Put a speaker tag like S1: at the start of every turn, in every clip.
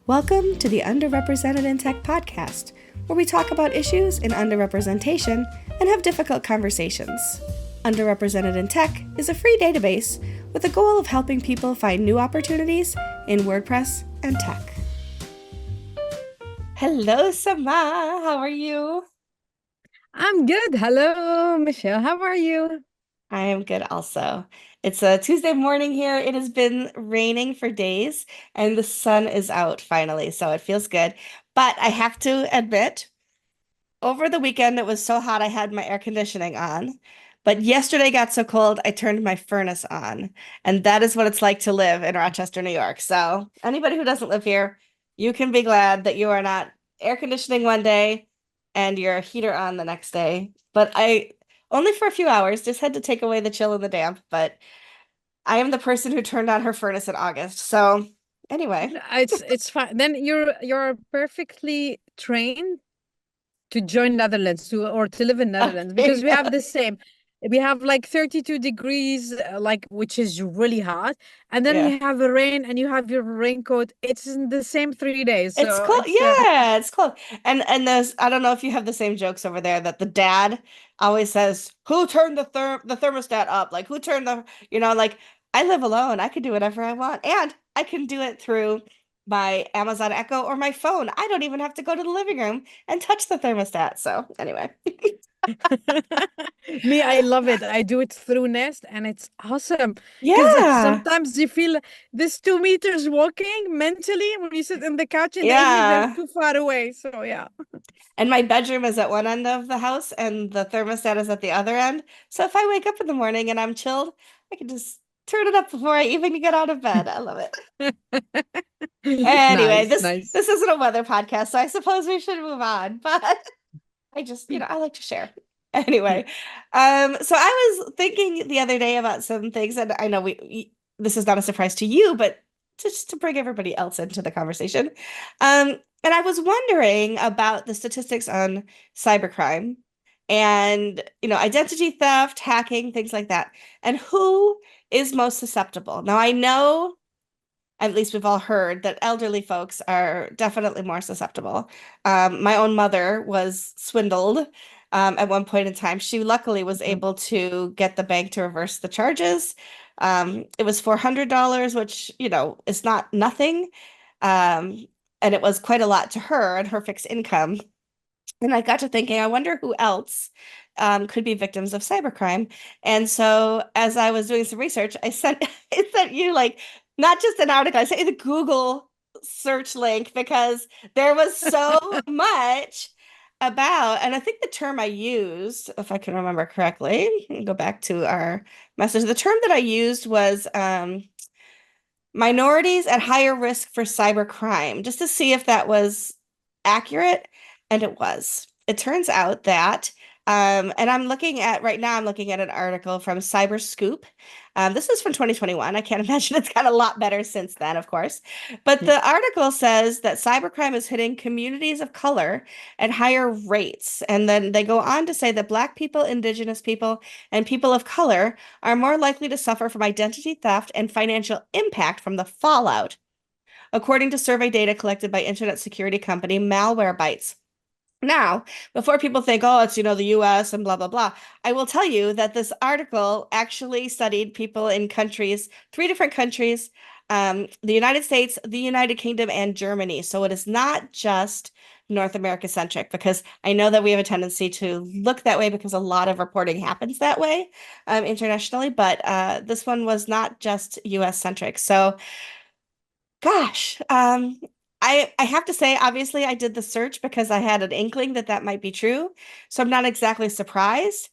S1: Welcome to the Underrepresented in Tech podcast, where we talk about issues in underrepresentation and have difficult conversations. Underrepresented in Tech is a free database with the goal of helping people find new opportunities in WordPress and tech. Hello, Samah. How are you?
S2: I'm good. Hello, Michelle. How are you?
S1: I am good also. It's a Tuesday morning here. It has been raining for days and the sun is out finally, so it feels good. But I have to admit, over the weekend it was so hot I had my air conditioning on. But yesterday got so cold I turned my furnace on. And that is what it's like to live in Rochester, New York. So anybody who doesn't live here, you can be glad that you are not air conditioning one day and your heater on the next day. But I only for a few hours just had to take away the chill and the damp. But I am the person who turned on her furnace in August. So anyway.
S2: It's fine. Then you're perfectly trained to join Netherlands to live in Netherlands
S1: Okay,
S2: because we have
S1: yeah.
S2: the same. We have like 32 degrees, which is really hot, and then
S1: Yeah.
S2: you have the rain and you have your raincoat. It's in the same 3 days,
S1: It's
S2: so
S1: cool.
S2: it's
S1: Yeah, it's cool. And there's I don't know if you have the same jokes over there that the dad always says, "Who turned the thermostat up? Like who turned like I live alone. I can do whatever I want. And I can do it through my Amazon Echo or my phone. I don't even have to go to the living room and touch the thermostat." So, anyway.
S2: Me, I love it. I do it through Nest and it's awesome because
S1: Yeah.
S2: sometimes you feel this 2 meters walking mentally when you sit in the couch in the evening, they're
S1: Yeah.
S2: too far away. So yeah.
S1: And my bedroom is at one end of the house and the thermostat is at the other end. So if I wake up in the morning and I'm chilled, I can just turn it up before I even get out of bed. I love it. Anyway,
S2: Nice,
S1: this
S2: nice.
S1: this isn't a weather podcast, so I suppose we should move on. But I just, I like to share. Anyway, so I was thinking the other day about some things, and I know this is not a surprise to you, but just to bring everybody else into the conversation. And I was wondering about the statistics on cybercrime and, identity theft, hacking, things like that, and who is most susceptible. Now, I know at least we've all heard that elderly folks are definitely more susceptible. My own mother was swindled at one point in time. She luckily was
S2: Mhm.
S1: able to get the bank to reverse the charges. It was $400, which, is not nothing. And it was quite a lot to her and her fixed income. And I got to thinking, I wonder who else could be victims of cybercrime. And so as I was doing some research, I sent you like not just an article, I sent you the Google search link because there was so much about, and I think the term I used, if I can remember correctly, go back to our message. The term that I used was minorities at higher risk for cybercrime, just to see if that was accurate. And it was. It turns out that, and I'm looking at an article from Cyberscoop. This is from 2021. I can't imagine it's got a lot better since then, of course. But
S2: Yeah.
S1: the article says that cybercrime is hitting communities of color at higher rates. And then they go on to say that Black people, Indigenous people, and people of color are more likely to suffer from identity theft and financial impact from the fallout, according to survey data collected by internet security company Malwarebytes. Now, before people think, oh, it's, the US and blah, blah, blah, I will tell you that this article actually studied people in countries, three different countries, the United States, the United Kingdom, and Germany. So it is not just North America centric, because I know that we have a tendency to look that way because a lot of reporting happens that way internationally, but this one was not just US centric. So gosh, I have to say, obviously, I did the search because I had an inkling that that might be true. So I'm not exactly surprised,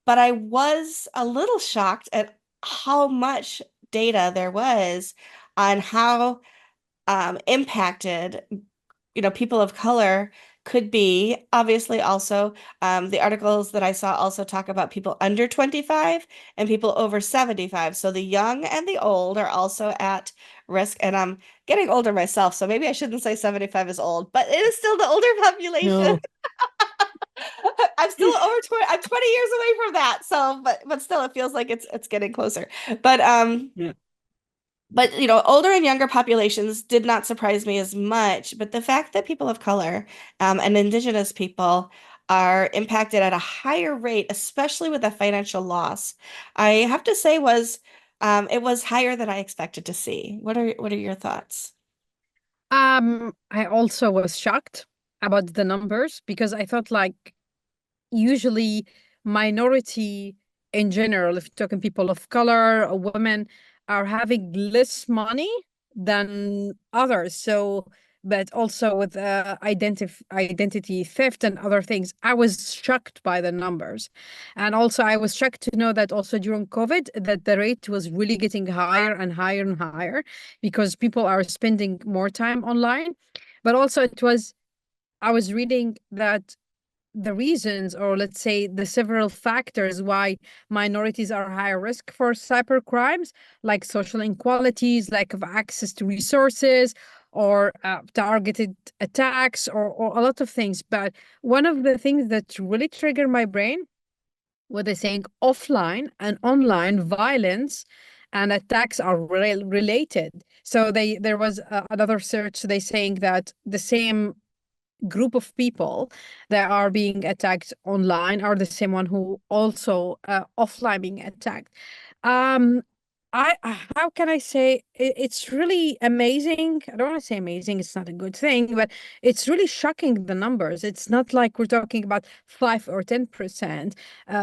S1: but I was a little shocked at how much data there was on how impacted, people of color could be. Obviously, also, the articles that I saw also talk about people under 25 and people over 75. So the young and the old are also at risk. And I'm getting older myself, so maybe I shouldn't say 75 is old, but it is still the older population.
S2: No.
S1: I'm still over 20, I'm 20 years away from that. So, but still it feels like it's getting closer. But
S2: Yeah.
S1: But older and younger populations did not surprise me as much. But the fact that people of color and Indigenous people are impacted at a higher rate, especially with a financial loss, I have to say was it was higher than I expected to see. What are your thoughts?
S2: I also was shocked about the numbers because I thought like usually minority in general, if you're talking people of color or women, are having less money than others. So, but also with identity theft and other things, I was shocked by the numbers. And also I was shocked to know that also during COVID, that the rate was really getting higher and higher and higher because people are spending more time online. But also I was reading that the reasons, or let's say the several factors why minorities are higher risk for cyber crimes, like social inequalities, lack of access to resources, or targeted attacks, or a lot of things. But one of the things that really triggered my brain was they saying offline and online violence and attacks are related. So there was another search they saying that the same group of people that are being attacked online are the same one who also offline being attacked. Um, how can I say it's really amazing. I don't want to say amazing, it's not a good thing, but it's really shocking the numbers. It's not like we're talking about 5 or 10%.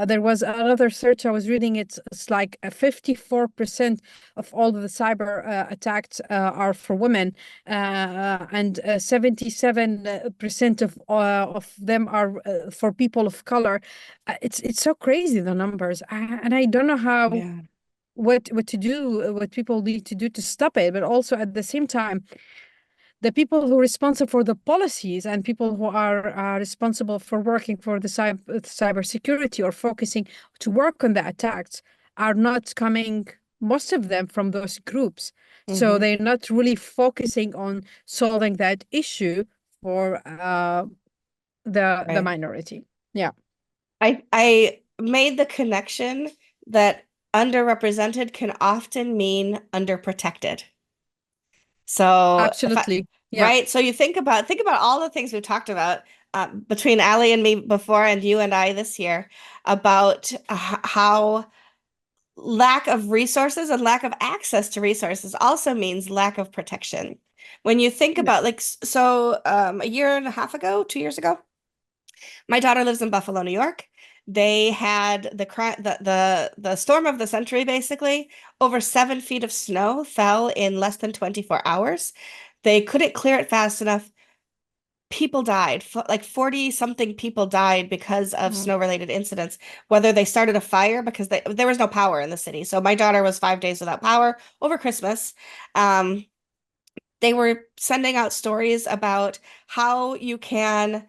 S2: There was another search I was reading, it's like a 54% of all of the cyber attacks are for women, and 77% of them are for people of color. It's so crazy the numbers, and I don't know how
S1: Yeah.
S2: what to do, what people need to do to stop it. But also at the same time, the people who are responsible for the policies and people who are responsible for working for the cybersecurity or focusing to work on the attacks are not coming, most of them from those groups. So
S1: Hmm.
S2: they're not really focusing on solving that issue for the
S1: Right.
S2: minority. Yeah,
S1: I made the connection that underrepresented can often mean underprotected. So if I,
S2: absolutely. Yeah.
S1: right, so you think about all the things we've talked about between Ali and me before, and you and I this year about how lack of resources and lack of access to resources also means lack of protection. When you think
S2: Yeah.
S1: about like a year and a half ago, 2 years ago, my daughter lives in Buffalo, New York. They had the storm of the century, basically. Over 7 feet of snow fell in less than 24 hours. They couldn't clear it fast enough. People died. Like 40 something people died because of
S2: Mm.
S1: snow-related incidents. Whether they started a fire because there was no power in the city. So my daughter was 5 days without power over Christmas. Um, they were sending out stories about how you can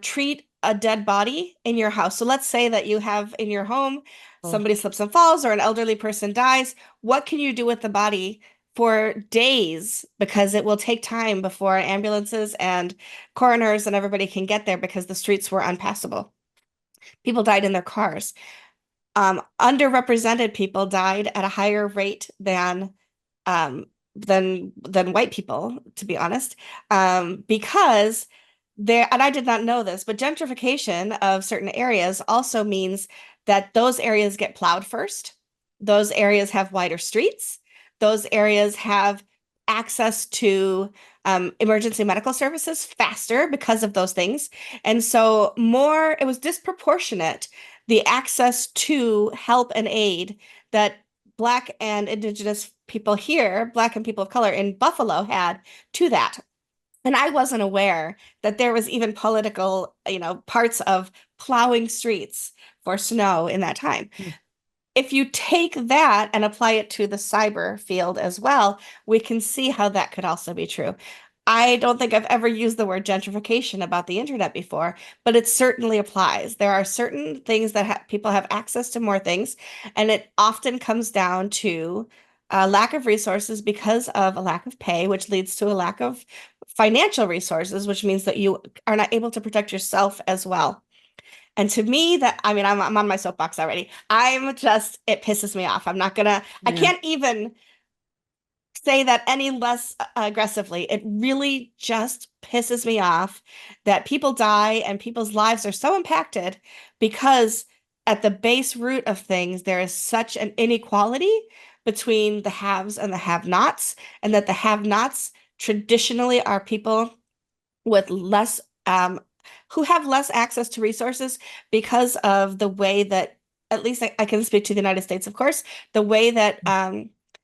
S1: treat a dead body in your house. So let's say that you have in your home
S2: Oh.
S1: somebody slips and falls or an elderly person dies. What can you do with the body for days? Because it will take time before ambulances and coroners and everybody can get there because the streets were unpassable. People died in their cars. Underrepresented people died at a higher rate than white people, to be honest, because there, and I did not know this, but gentrification of certain areas also means that those areas get plowed first. Those areas have wider streets. Those areas have access to emergency medical services faster because of those things. And so it was disproportionate, the access to help and aid that Black and Indigenous people here, Black and people of color in Buffalo had to that. And I wasn't aware that there was even political, parts of plowing streets for snow in that time.
S2: Mm.
S1: If you take that and apply it to the cyber field as well, we can see how that could also be true. I don't think I've ever used the word gentrification about the internet before, but it certainly applies. There are certain things that people have access to more things, and it often comes down to a lack of resources because of a lack of pay, which leads to a lack of financial resources, which means that you are not able to protect yourself as well. And to me, I mean, I'm on my soapbox already. It pisses me off. I
S2: Yeah.
S1: can't even say that any less aggressively. It really just pisses me off that people die and people's lives are so impacted because at the base root of things, there is such an inequality between the haves and the have-nots, and that the have-nots traditionally are people with less who have less access to resources because of the way that, at least I can speak to the United States, of course, the way that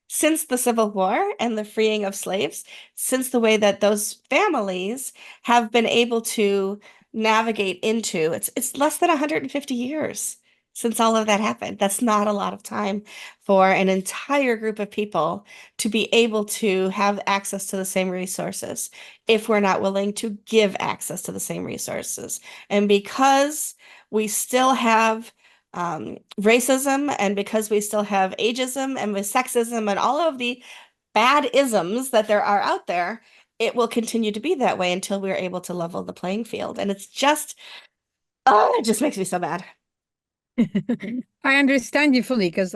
S1: since the Civil War and the freeing of slaves, since the way that those families have been able to navigate into, it's less than 150 years since all of that happened. That's not a lot of time for an entire group of people to be able to have access to the same resources if we're not willing to give access to the same resources. And because we still have racism, and because we still have ageism and with sexism and all of the bad isms that there are out there, it will continue to be that way until we're able to level the playing field. And it's just, oh, it just makes me so mad.
S2: I understand you fully because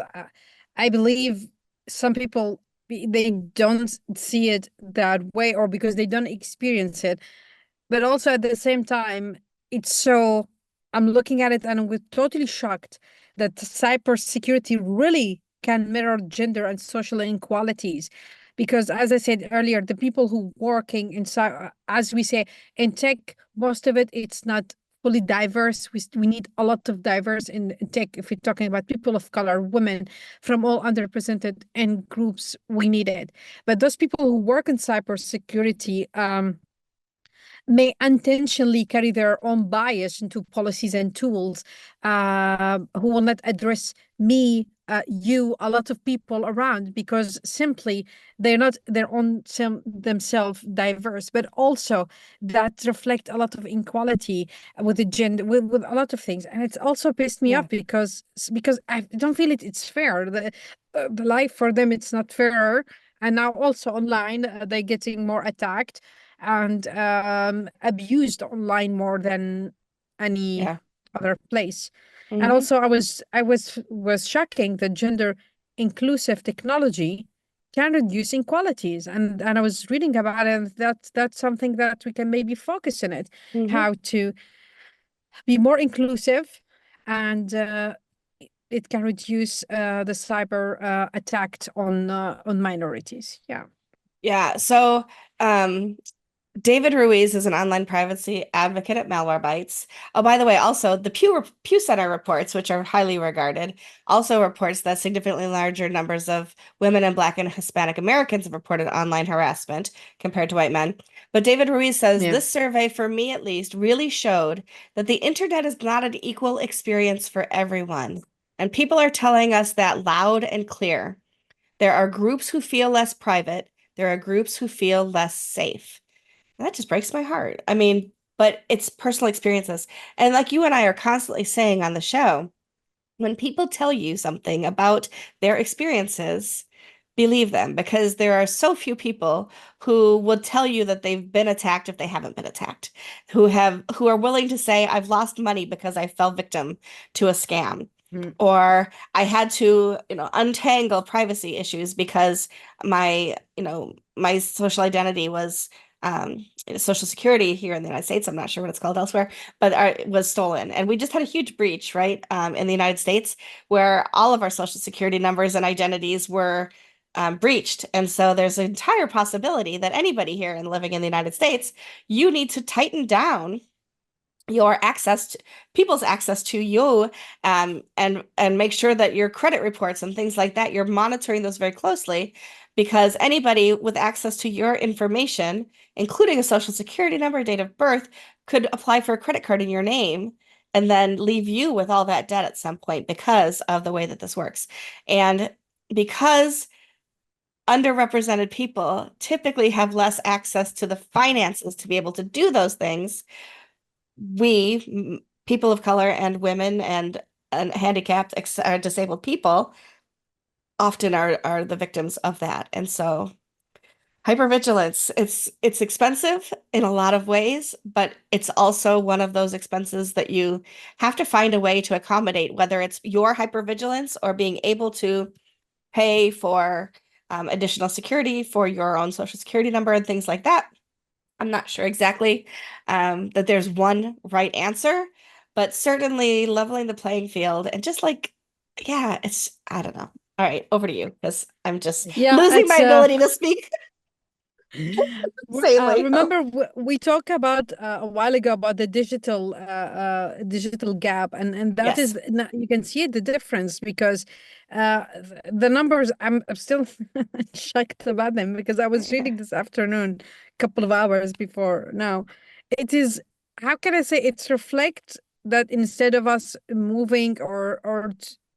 S2: I believe some people they don't see it that way or because they don't experience it. But also at the same time, it's so I'm looking at it and I'm totally shocked that cybersecurity really can mirror gender and social inequalities. Because as I said earlier, the people who working inside, as we say in tech, most of it's not fully diverse. We need a lot of diverse in tech. If we're talking about people of color, women from all underrepresented and groups, we need it. But those people who work in cybersecurity, may unintentionally carry their own bias into policies and tools who will not address me, you, a lot of people around because simply they're not their own themselves diverse, but also that reflect a lot of inequality with the gender, with a lot of things. And it's also pissed me
S1: Yeah.
S2: off because I don't feel it's fair. The life for them, it's not fair. And now also online, they're getting more attacked and abused online more than any
S1: Yeah.
S2: other place. And
S1: Hmm.
S2: also, I was shocking that gender inclusive technology can reduce inequalities, and I was reading about it. And that's something that we can maybe focus on it,
S1: Hmm.
S2: how to be more inclusive, and it can reduce the cyber attack on minorities. Yeah.
S1: Yeah. So, um, David Ruiz is an online privacy advocate at Malwarebytes. Oh, by the way, also the Pew Center reports, which are highly regarded, also reports that significantly larger numbers of women and Black and Hispanic Americans have reported online harassment compared to white men. But David Ruiz says
S2: Yeah.
S1: this survey, for me at least, really showed that the internet is not an equal experience for everyone. And people are telling us that loud and clear. There are groups who feel less private. There are groups who feel less safe. That just breaks my heart. I mean, but it's personal experiences. And like you and I are constantly saying on the show, when people tell you something about their experiences, believe them because there are so few people who would tell you that they've been attacked if they haven't been attacked, who are willing to say, I've lost money because I fell victim to a scam.
S2: Mm.
S1: Or I had to, untangle privacy issues because my social identity was social security here in the United States. I'm not sure what it's called elsewhere, but was stolen. And we just had a huge breach, right, in the United States where all of our social security numbers and identities were breached. And so there's an entire possibility that anybody here and living in the United States, you need to tighten down your access to people's access to you, and make sure that your credit reports and things like that, you're monitoring those very closely because anybody with access to your information, including a social security number, date of birth, could apply for a credit card in your name and then leave you with all that debt at some point because of the way that this works. And because underrepresented people typically have less access to the finances to be able to do those things, people of color and women and handicapped, disabled people, often are the victims of that. And so hypervigilance, it's expensive in a lot of ways, but it's also one of those expenses that you have to find a way to accommodate, whether it's your hypervigilance or being able to pay for additional security for your own social security number and things like that. I'm not sure exactly that there's one right answer, but certainly leveling the playing field and just like, yeah, I don't know. All right, over to you because I'm just
S2: Yeah,
S1: losing my
S2: it's
S1: ability to speak insanely.
S2: remember we talked about a while ago about the digital gap, and that
S1: Yes.
S2: is you can see the difference because the numbers I'm still shocked about them because I was
S1: Yeah.
S2: reading this afternoon, a couple of hours before now. It is, how can I say, it's reflect that instead of us moving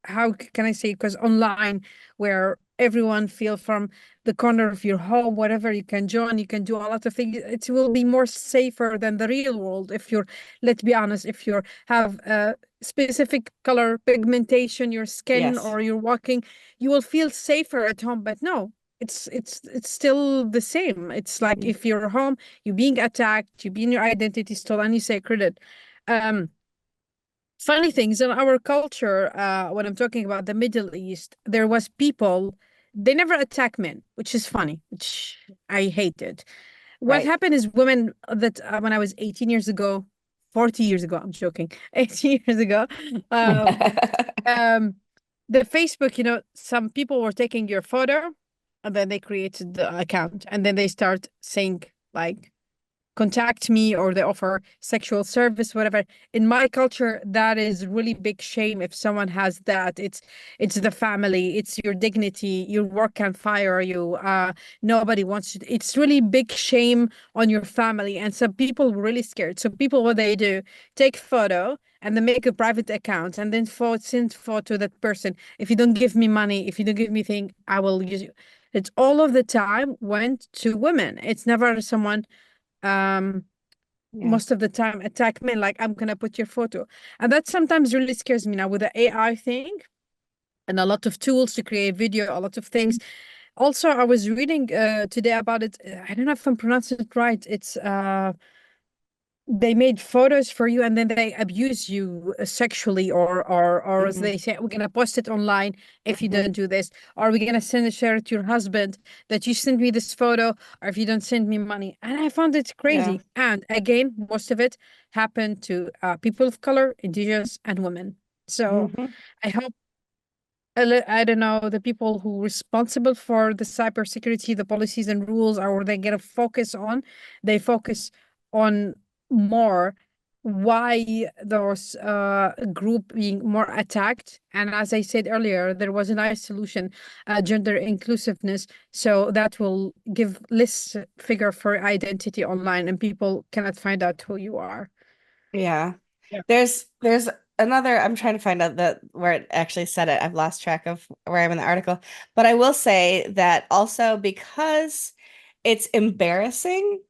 S2: how can I say, because online where everyone feel from the corner of your home, whatever you can join, you can do a lot of things. It will be more safer than the real world. If you're, let's be honest, if you have a specific color pigmentation, your skin,
S1: Yes.
S2: or you're walking, you will feel safer at home. But no, it's still the same. It's like
S1: Mhm.
S2: if you're home, you're being attacked, you're being your identity stolen, you say credit. Um, Funny things in our culture, when I'm talking about the Middle East, there was people, they never attack men, which is funny, which I hated. What
S1: Right.
S2: happened is women that when I was 18 years ago, 40 years ago, I'm joking, 18 years ago, um, um, the Facebook, some people were taking your photo and then they created the account and then they start saying like, contact me, or they offer sexual service, whatever. In my culture, that is really big shame if someone has that. It's the family, it's your dignity, your work can fire you. Nobody wants to, it's really big shame on your family. And some people were really scared. So people, what they do, take photo and then make a private account and then send photo to that person. If you don't give me money, if you don't give me thing, I will use you. It's all of the time went to women. It's never someone um
S1: Yeah.
S2: most of the time attack men, like I'm gonna put your photo. And that sometimes really scares me now with the AI thing and a lot of tools to create video, a lot of things. Also, I was reading today about it. I don't know if I'm pronouncing it right. It's they made photos for you and then they abuse you sexually, or as
S1: Hmm.
S2: they say, we're gonna post it online if you
S1: Hmm.
S2: don't do this, or we're gonna share it to your husband that you send me this photo, or if you don't send me money. And I found it
S1: Yeah.
S2: crazy. And again, most of it happened to people of color, indigenous, and women. So
S1: Hmm.
S2: I hope, I don't know, the people who responsible for the cybersecurity, the policies and rules, or they get a focus on, they focus on more why those group being more attacked. And as I said earlier, there was a nice solution, gender inclusiveness. So that will give less figure for identity online and people cannot find out who you are.
S1: Yeah.
S2: Yeah.
S1: There's another, I'm trying to find out that where it actually said it. I've lost track of where I'm in the article. But I will say that also because it's embarrassing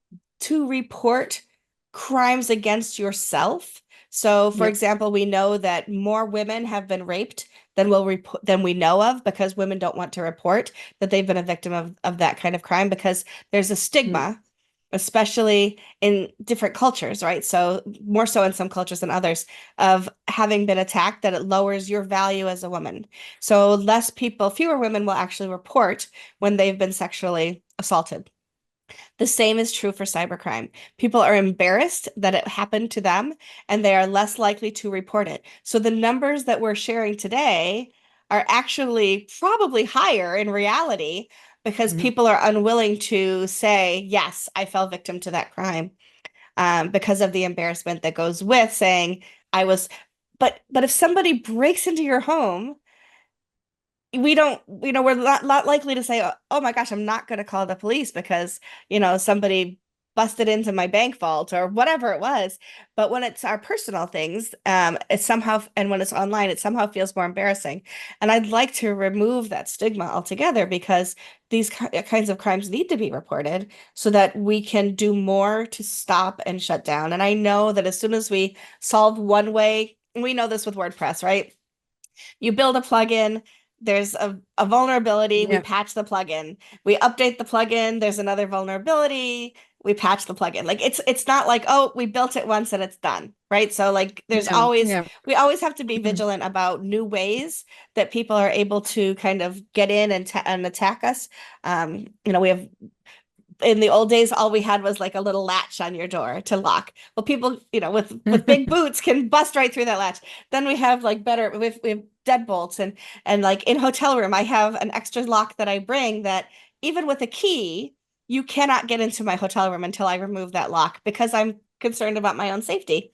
S1: to report crimes against yourself. So, for
S2: Yep.
S1: example, we know that more women have been raped than we know of because women don't want to report that they've been a victim of that kind of crime because there's a
S2: Mm.
S1: stigma, especially in different cultures, right? So more so in some cultures than others, of having been attacked, that it lowers your value as a woman. So fewer women will actually report when they've been sexually assaulted. The same is true for cybercrime. People are embarrassed that it happened to them and they are less likely to report it. So the numbers that we're sharing today are actually probably higher in reality because
S2: Mhm.
S1: people are unwilling to say, yes, I fell victim to that crime, because of the embarrassment that goes with saying I was. But if somebody breaks into your home, we don't, we're not likely to say, oh my gosh, I'm not going to call the police because, somebody busted into my bank vault or whatever it was. But when it's our personal things, it's somehow, and when it's online, it somehow feels more embarrassing. And I'd like to remove that stigma altogether because these kinds of crimes need to be reported so that we can do more to stop and shut down. And I know that as soon as we solve one way, we know this with WordPress, right? You build a plugin, there's a vulnerability, we
S2: Yeah.
S1: patch the plugin. We update the plugin, there's another vulnerability. we patch the plugin. Like it's not like, oh, we built it once and it's done, right? So like there's
S2: Yeah,
S1: always
S2: yeah.
S1: we always have to be
S2: Mhm.
S1: vigilant about new ways that people are able to kind of get in and attack us. We have in the old days, all we had was like a little latch on your door to lock. Well, people, with big boots can bust right through that latch. Then we have like better, we have deadbolts and like in hotel room, I have an extra lock that I bring that even with a key, you cannot get into my hotel room until I remove that lock because I'm concerned about my own safety.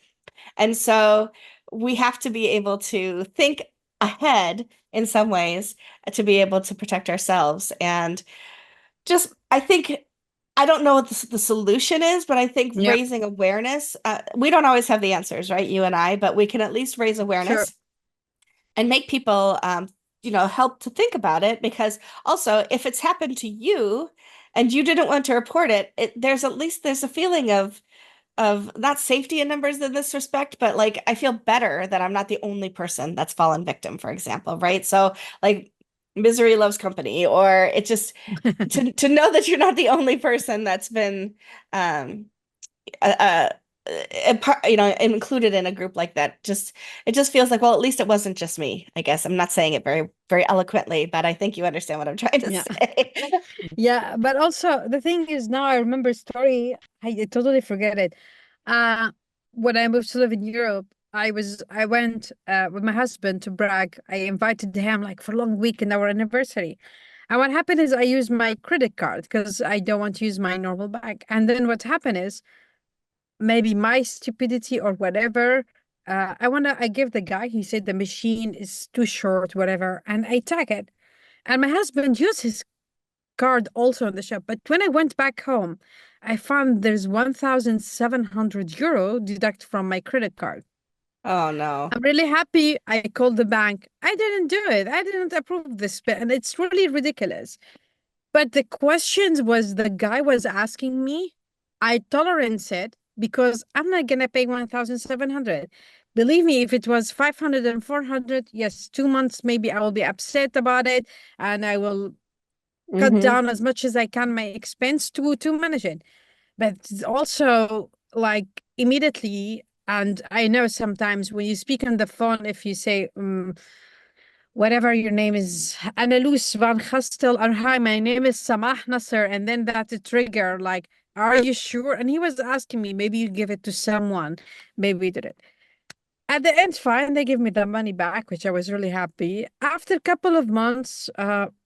S1: And so we have to be able to think ahead in some ways to be able to protect ourselves. And just I think I don't know what the solution is, but I think
S2: Yeah,
S1: raising awareness, we don't always have the answers, right? You and I, but we can at least raise
S2: sure.
S1: awareness and make people, help to think about it. Because also, if it's happened to you and you didn't want to report it, there's at least there's a feeling of not safety in numbers in this respect, but like I feel better that I'm not the only person that's fallen victim, for example, right? So like misery loves company, or it just to know that you're not the only person that's been um uh, included in a group like that. Just it just feels like, well, at least it wasn't just me. I guess I'm not saying it very very eloquently, but I think you understand what I'm trying to
S2: Yeah.
S1: say.
S2: Yeah, but also the thing is now I remember a story. I totally forget it. Uh, when I moved to live in Europe, I went with my husband to Prague. I invited him like for a long weekend, our anniversary. And what happened is I used my credit card because I don't want to use my normal bank. And then what happened is maybe my stupidity or whatever. I give the guy, he said the machine is too short, whatever, and I tag it. And my husband used his card also in the shop. But when I went back home, I found there's 1,700 euro deduct from my credit card.
S1: Oh no.
S2: I'm really happy. I called the bank. I didn't do it. I didn't approve this, and it's really ridiculous. But the questions was the guy was asking me, I tolerance it because I'm not gonna pay 1,700. Believe me, if it was 500 and 400, yes, 2 months maybe I will be upset about it and I will cut
S1: Hmm.
S2: down as much as I can my expense to manage it. But it's also like immediately, and I know sometimes when you speak on the phone, if you say whatever your name is, Annaluz van Gastel, or hi, my name is Samah Nasser, and then that trigger, like, are you sure? And he was asking me, maybe you give it to someone, maybe we did it. At the end, fine, they give me the money back, which I was really happy. After a couple of months,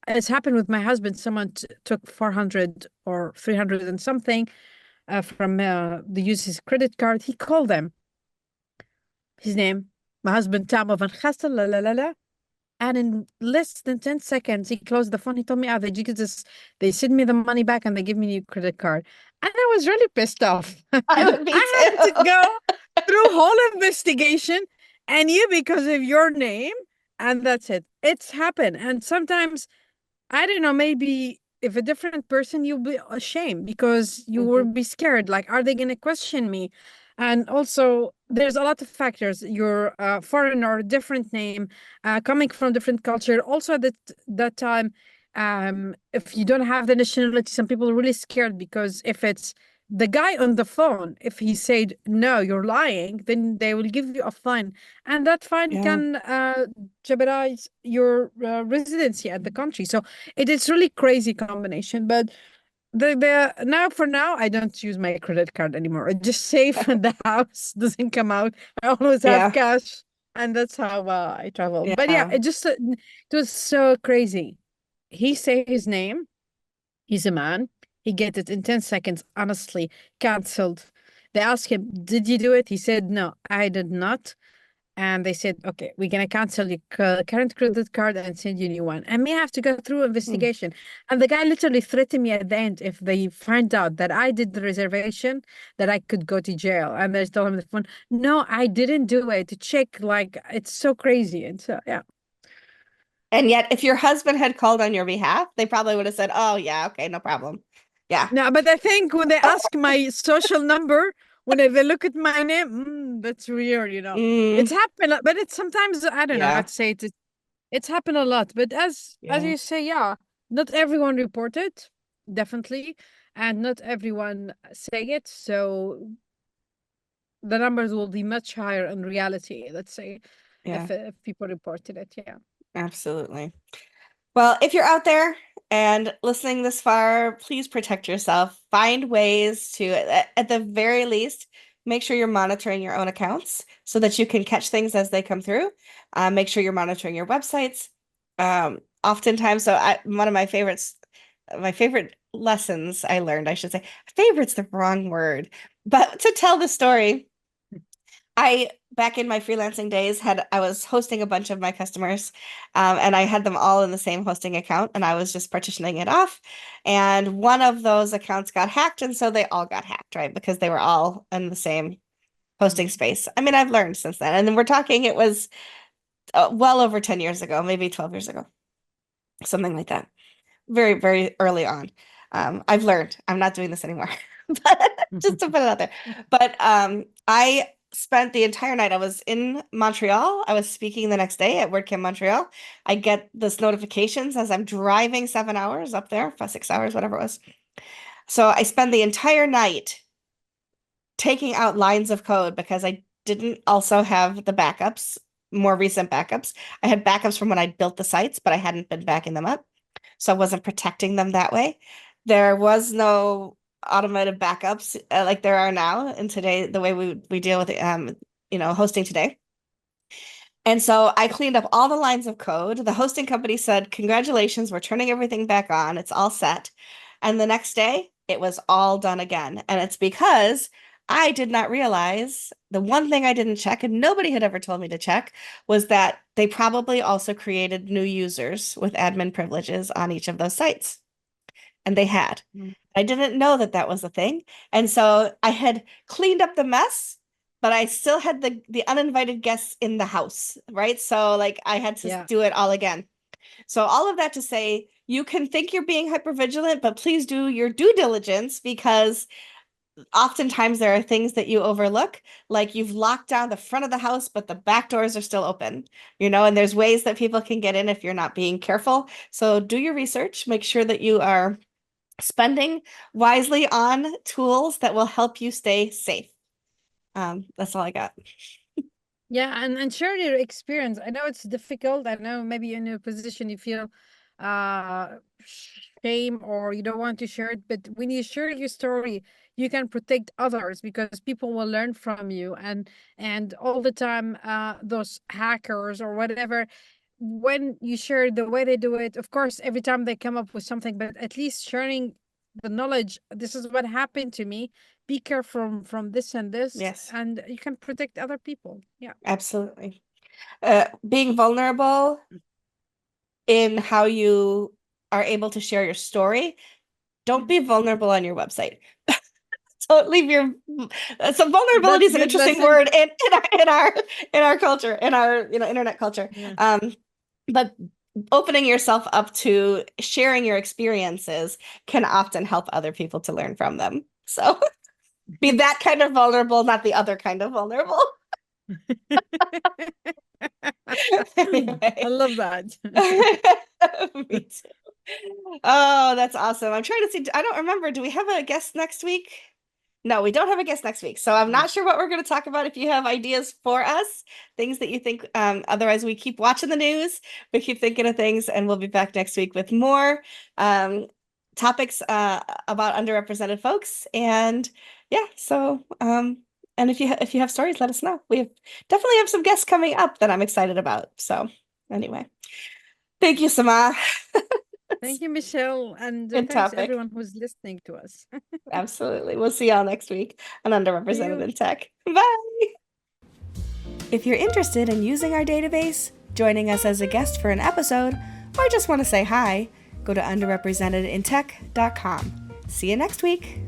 S2: it's happened with my husband. Someone took 400 or 300 and something from the use his credit card. He called them, his name, my husband, Tamo van Gastel, la la la la. And in less than 10 seconds, he closed the phone. He told me, they send me the money back and they give me a new credit card. And I was really pissed off.
S1: I would be
S2: I had to
S1: too.
S2: go through whole investigation and you because of your name. And that's it. It's happened. And sometimes I don't know, maybe if a different person, you'll be ashamed because you will
S1: Hmm.
S2: be scared. Like, are they going to question me? And also, there's a lot of factors. You're a foreigner, different name, coming from different culture. Also, that time, if you don't have the nationality, some people are really scared because if it's the guy on the phone, if he said no, you're lying, then they will give you a fine, and that fine
S1: Yeah.
S2: can jeopardize your residency at the country. So it is really crazy combination. But the now for now, I don't use my credit card anymore. I just save when the house doesn't come out. I always have
S1: Yeah.
S2: cash, and that's how I travel. But yeah,
S1: Yeah.
S2: it was so crazy. He say his name. He's a man. He get it in 10 seconds. Honestly, cancelled. They asked him, "Did you do it?" He said, "No, I did not." And they said, okay, we're going to cancel your current credit card and send you a new one. And may have to go through
S1: Hmm.
S2: investigation. And the guy literally threatened me at the end if they find out that I did the reservation, that I could go to jail. And they told him the phone, no, I didn't do it. To check, like, it's so crazy. And so, yeah.
S1: And yet, if your husband had called on your behalf, they probably would have said, "Oh, yeah, okay, no problem." Yeah.
S2: No, but I think when they ask my social number, when they look at my name, that's weird, you know. It's
S1: Mm,
S2: happened, but it's sometimes, I don't know how
S1: yeah.
S2: to say it. It's happened a lot, but as
S1: Yeah.
S2: you say, yeah, not everyone reported, definitely. and not everyone say it. So the numbers will be much higher in reality, let's say,
S1: Yeah,
S2: if people reported it. Yeah.
S1: absolutely. Well, if you're out there and listening this far, please protect yourself. Find ways to, at the very least, make sure you're monitoring your own accounts so that you can catch things as they come through. Make sure you're monitoring your websites. Oftentimes, one of my favorite lessons I learned, I should say, favorite's the wrong word, but to tell the story. I back in my freelancing days I was hosting a bunch of my customers, and I had them all in the same hosting account, and I was just partitioning it off. And one of those accounts got hacked, and so they all got hacked, right? Because they were all in the same hosting
S2: Mm.
S1: space. I mean, I've learned since then, and then we're talking it was well over 10 years ago, maybe 12 years ago, something like that. Very, very early on. I've learned I'm not doing this anymore, but just to put it out there. But I spent the entire night. I was in Montreal. I was speaking the next day at WordCamp Montreal. I get this notifications as I'm driving 7 hours up there, 6 hours, whatever it was. So I spend the entire night taking out lines of code because I didn't also have the backups, more recent backups. I had backups from when I built the sites, but I hadn't been backing them up. So I wasn't protecting them that way. There was no automated backups like there are now in today, the way we deal with hosting today. And so I cleaned up all the lines of code. The hosting company said, "Congratulations, we're turning everything back on. It's all set." And the next day, it was all done again. And it's because I did not realize the one thing I didn't check, and nobody had ever told me to check, was that they probably also created new users with admin privileges on each of those sites. And they had.
S2: Mm.
S1: I didn't know that that was a thing. And so I had cleaned up the mess, but I still had the uninvited guests in the house, right? So like I had to
S2: Yeah.
S1: do it all again. So all of that to say, you can think you're being hypervigilant, but please do your due diligence because oftentimes there are things that you overlook, like you've locked down the front of the house, but the back doors are still open, and there's ways that people can get in if you're not being careful. So do your research, make sure that you are spending wisely on tools that will help you stay safe. That's all I got.
S2: Yeah, and share your experience. I know it's difficult. I know maybe in your position you feel uh shame or you don't want to share it, but when you share your story, you can protect others because people will learn from you. And all the time those hackers or whatever, when you share the way they do it, of course, every time they come up with something, but at least sharing the knowledge, this is what happened to me. Be careful from this and this,
S1: Yes,
S2: and you can protect other people. Yeah.
S1: absolutely. Being vulnerable in how you are able to share your story. Don't
S2: Mm.
S1: be vulnerable on your website. Don't leave your so vulnerability
S2: That's
S1: is
S2: a
S1: an
S2: good
S1: interesting
S2: lesson.
S1: word in our culture, in our internet culture.
S2: Yeah.
S1: But opening yourself up to sharing your experiences can often help other people to learn from them. So be that kind of vulnerable, not the other kind of vulnerable.
S2: I
S1: Anyway.
S2: love that.
S1: Me too. Oh, that's awesome. I'm trying to see. I don't remember. Do we have a guest next week? No, we don't have a guest next week. So I'm
S2: Mm.
S1: not sure what we're going to talk about. If you have ideas for us, things that you think, otherwise we keep watching the news, we keep thinking of things, and we'll be back next week with more um, topics about underrepresented folks. And yeah, so and if you have stories, let us know. Definitely have some guests coming up that I'm excited about. So anyway, thank you, Samah.
S2: Thank you, Michelle, and
S1: Good
S2: thanks
S1: topic.
S2: everyone who's listening to us.
S1: Absolutely. We'll see y'all next week on
S2: See
S1: Underrepresented
S2: you.
S1: in Tech. Bye. If you're interested in using our database, joining us as a guest for an episode, or just want to say hi, go to underrepresentedintech.com. See you next week.